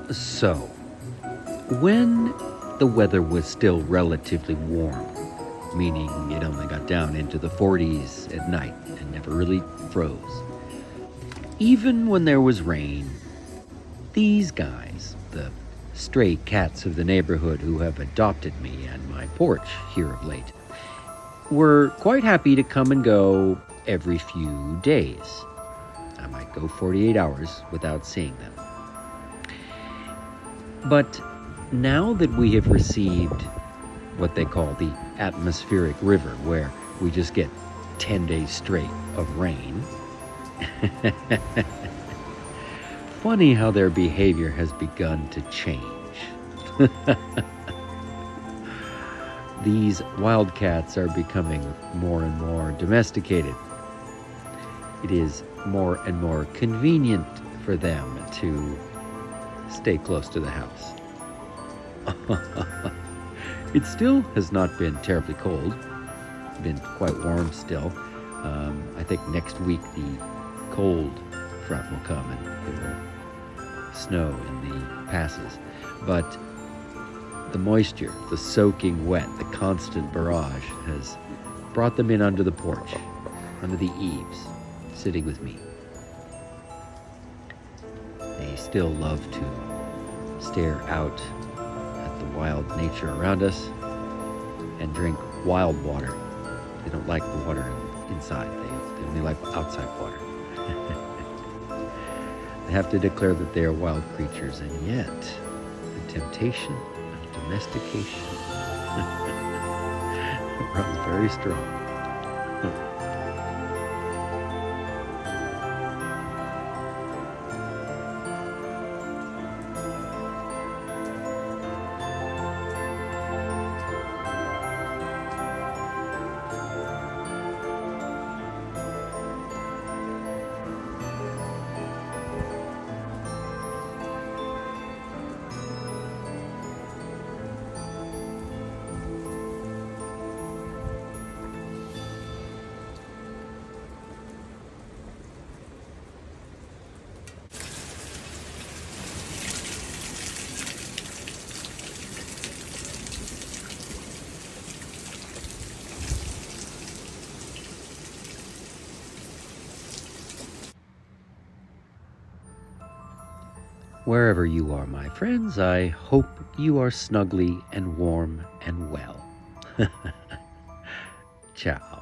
So, when the weather was still relatively warm, meaning it only got down into the 40s at night and never really froze, even when there was rain, these guys, the stray cats of the neighborhood who have adopted me and my porch here of late, were quite happy to come and go every few days. I might go 48 hours without seeing them. But now that we have received what they call the atmospheric river, where we just get 10 days straight of rain, funny how their behavior has begun to change. These wildcats are becoming more and more domesticated. It is more and more convenient for them to stay close to the house. It still has not been terribly cold. It's been quite warm still. I think next week the cold front will come and it will snow in the passes. But the moisture, the soaking wet, the constant barrage has brought them in under the porch, under the eaves, sitting with me. They still love to stare out at the wild nature around us and drink wild water. They don't like the water inside. They only like outside water. I have to declare that they are wild creatures, and yet the temptation of domestication runs very strong. Wherever you are, my friends, I hope you are snugly and warm and well. Ciao.